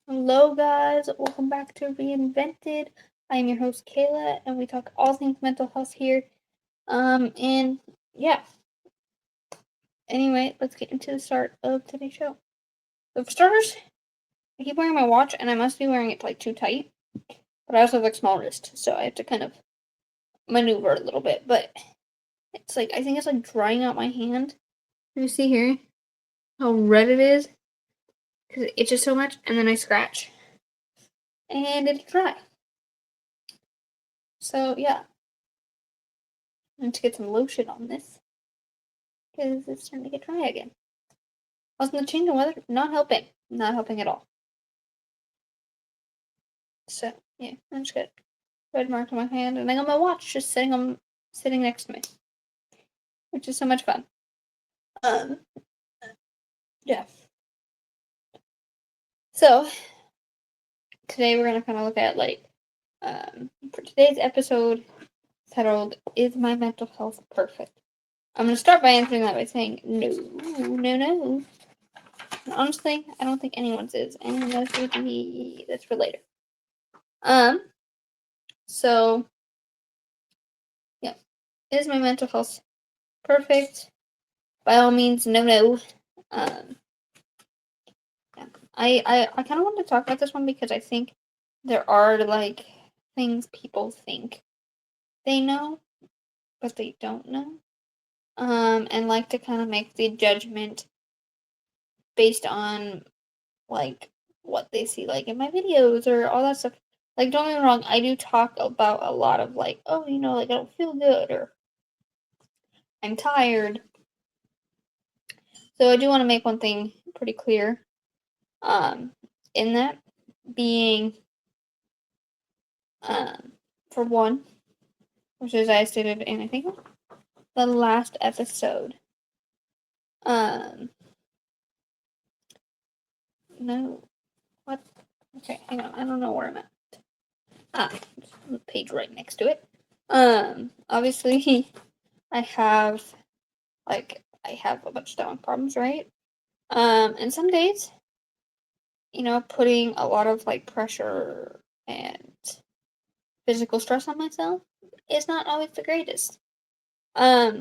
Hello, guys. Welcome back to Reinvented. I am your host, Kayla, and we talk all things mental health here. And yeah. Anyway, let's get into the start of today's show. So, for starters, I keep wearing my watch, and I must be wearing it like too tight. But I also have like small wrist, so I have to kind of maneuver a little bit. But it's like I think it's like drying out my hand. You see here how red it is because it itches so much, and then I scratch, and it's dry. So yeah, I need to get some lotion on this because it's starting to get dry again. Also, the change in weather, not helping. Not helping at all. So, yeah, I just got red mark on my hand, and I got my watch just sitting next to me, which is so much fun. Um, yeah. So, today we're gonna kind of look at, for today's episode titled, Is My Mental Health Perfect? I'm gonna start by answering that by saying, no, no, no. And honestly, I don't think anyone's is, and that's for later. Um, so, yeah. Is my mental health perfect? By all means, no, no. Um, yeah. I kind of want to talk about this one because I think there are like things people think they know, but they don't know. And like to kind of make the judgment based on like what they see like in my videos or all that stuff. Like, don't get me wrong, I do talk about a lot of like, oh, like I don't feel good or I'm tired. So I do want to make one thing pretty clear. Um, in that being, um, for one, which is I stated in I think the last episode. Um, no, what? Okay, hang on, I don't know where I'm at. Ah, the page right next to it. Obviously, I have I have a bunch of stomach problems, right? And some days, putting a lot of like pressure and physical stress on myself is not always the greatest.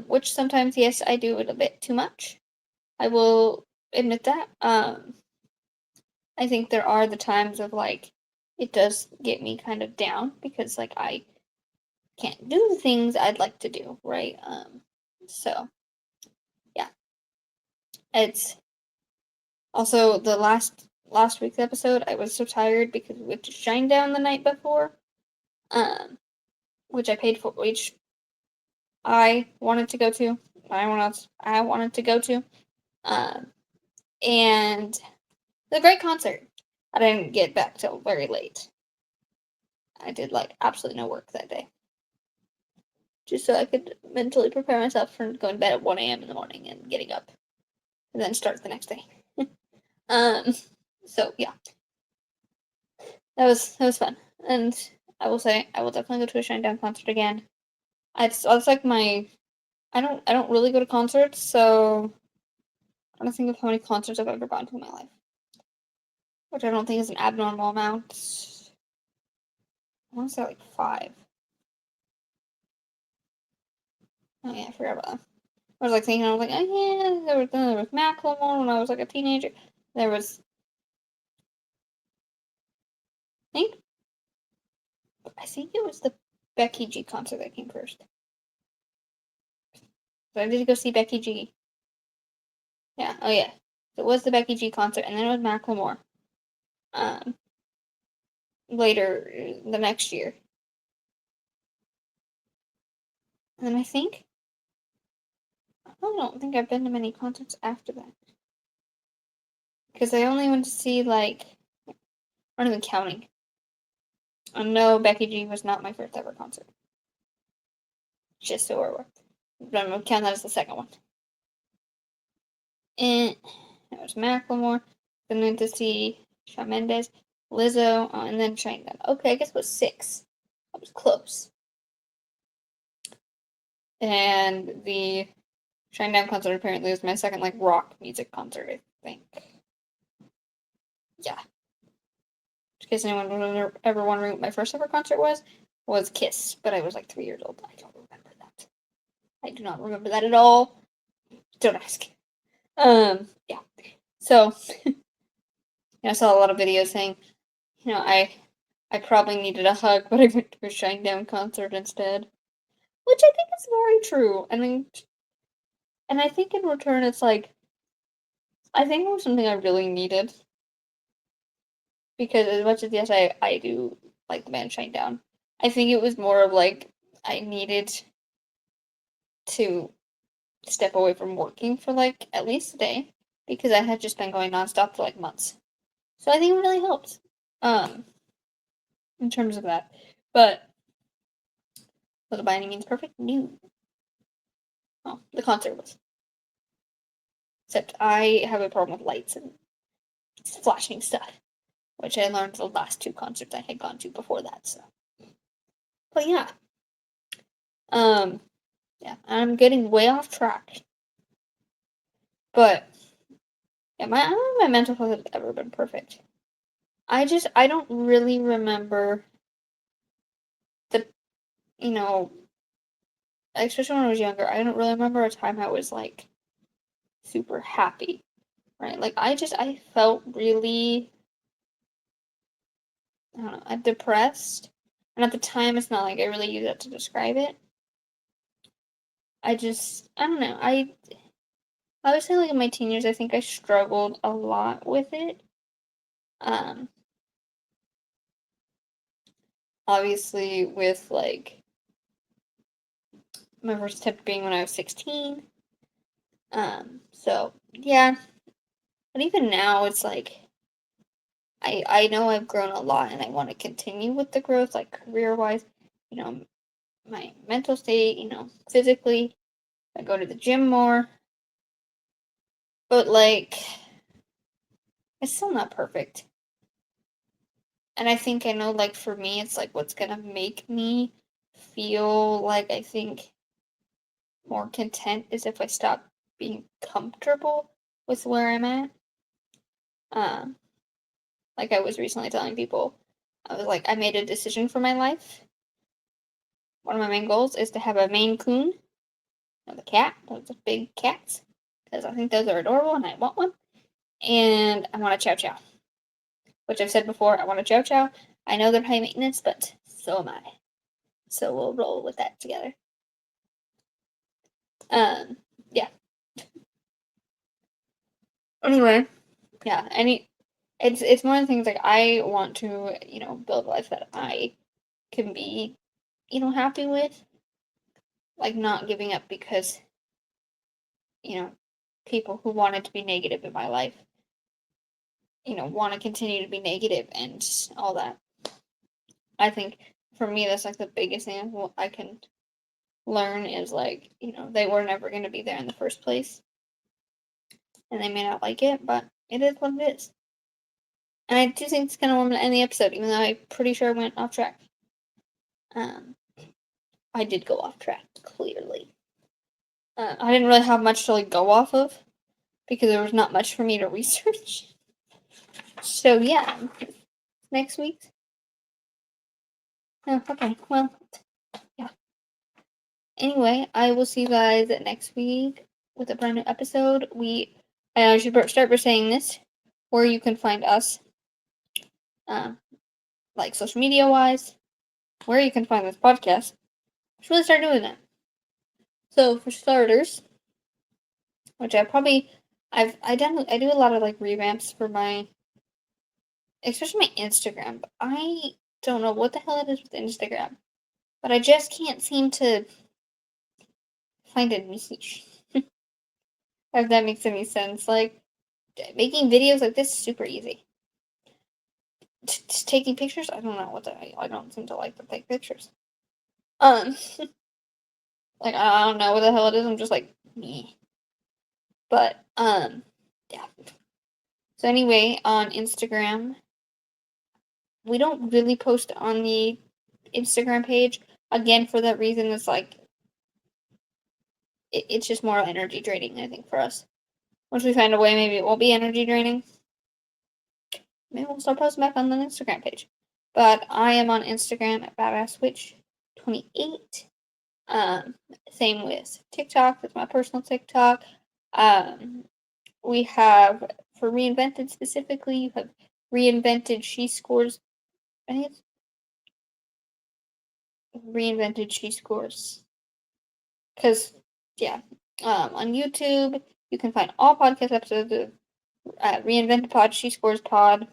Which sometimes, yes, I do it a bit too much. I will admit that. I think there are the times of like, it does get me kind of down because like I can't do the things I'd like to do, right? So yeah, it's also the last week's episode. I was so tired because we went to Shinedown the night before, um, which I paid for, which I wanted to go to. I wanted to go to. Um, and it was a great concert. I didn't get back till very late. I did like absolutely no work that day, just so I could mentally prepare myself for going to bed at 1 a.m. in the morning and getting up, and then start the next day. um, so yeah, that was fun, and I will say I will definitely go to a Shinedown concert again. It's like my I don't really go to concerts, so I don't think of how many concerts I've ever gone to in my life, which I don't think is an abnormal amount. I want to say like 5. Oh yeah, I forgot about that. I was like thinking, I was like, oh yeah, there was Macklemore when I was like a teenager. There was, think, I think it was the Becky G concert that came first. So I did go see Becky G. Yeah, oh yeah, it was the Becky G concert, and then it was Macklemore. Um, later the next year, and then I don't think I've been to many concerts after that because I only went to see like I'm not even counting. I know Becky G was not my first ever concert. Just so we're aware. But I'm gonna count that as the second one. And it was Macklemore. Then went to see Shawn Mendes, Lizzo, and then Shinedown. Okay, I guess it was 6. I was close. And the Shinedown concert apparently was my second like rock music concert, I think. Yeah. case anyone was ever wondering what my first ever concert was Kiss, but I was like 3 years old. I don't remember that. I do not remember that at all. Don't ask. Yeah. So, I saw a lot of videos saying, I probably needed a hug, but I went to a Shinedown concert instead. Which I think is very true. And I think in return it's like, I think it was something I really needed. Because as much as, yes, I do like the band Shinedown, I think it was more of like, I needed to step away from working for like at least a day. Because I had just been going nonstop for like months. So I think it really helped. In terms of that. But was it by any means perfect? No. Oh, the concert was. Except I have a problem with lights and flashing stuff, which I learned the last 2 concerts I had gone to before that. So, but yeah, yeah, I'm getting way off track. But yeah, my mental health has ever been perfect. I don't really remember the, you know, especially when I was younger. I don't really remember a time I was like super happy, right? Like I felt really, I don't know, I'm depressed. And at the time, it's not like I really use that to describe it. I don't know. I would say like in my teen years, I think I struggled a lot with it. Um, Obviously with like my first attempt being when I was 16. So yeah, but even now it's like I know I've grown a lot and I want to continue with the growth, like career wise, you know, my mental state, physically. I go to the gym more, but like it's still not perfect. And I know, like, for me, it's like what's gonna make me feel like I think more content is if I stop being comfortable with where I'm at. Um, like I was recently telling people, I was like, I made a decision for my life. One of my main goals is to have a Maine Coon, the cat, those big cats, because I think those are adorable and I want one. And I want a Chow Chow, which I've said before, I want a Chow Chow. I know they're high maintenance, but so am I. So we'll roll with that together. Yeah. Anyway, yeah. It's one of the things like I want to, build a life that I can be, happy with. Like not giving up because, you know, people who wanted to be negative in my life, want to continue to be negative and all that. I think for me that's like the biggest thing I can learn is like, they were never going to be there in the first place. And they may not like it, but it is what it is. And I do think it's kind of want to end the episode, even though I'm pretty sure I went off track. I did go off track, clearly. I didn't really have much to like go off of because there was not much for me to research. So yeah, next week. Oh, okay, well, yeah. Anyway, I will see you guys next week with a brand new episode. I should start by saying this, where you can find us, like social media wise, where you can find this podcast. I should really start doing that. So for starters, which I do a lot of like revamps for especially my Instagram. But I don't know what the hell it is with Instagram, but I just can't seem to find a niche. If that makes any sense. Like making videos like this is super easy. Just taking pictures, I don't know what I don't seem to like to take pictures. Um, like I don't know what the hell it is. I'm just like me. But yeah. So anyway, on Instagram, we don't really post on the Instagram page. Again, for that reason, it's like it's just more energy draining, I think, for us. Once we find a way, maybe it won't be energy draining. maybe we'll start posting back on the Instagram page. But I am on Instagram at badasswitch28. Same with TikTok. That's my personal TikTok. We have, for Reinvented specifically, you have Reinvented She Scores. I think it's Reinvented She Scores. Because, yeah. On YouTube, you can find all podcast episodes of Reinvented Pod, She Scores Pod.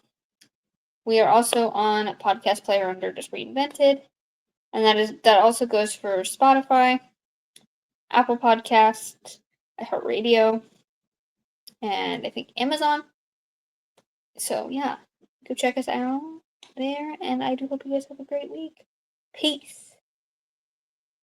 We are also on a podcast player under just Reinvented. And that also goes for Spotify, Apple Podcasts, iHeartRadio, and I think Amazon. So yeah, go check us out there, and I do hope you guys have a great week. Peace.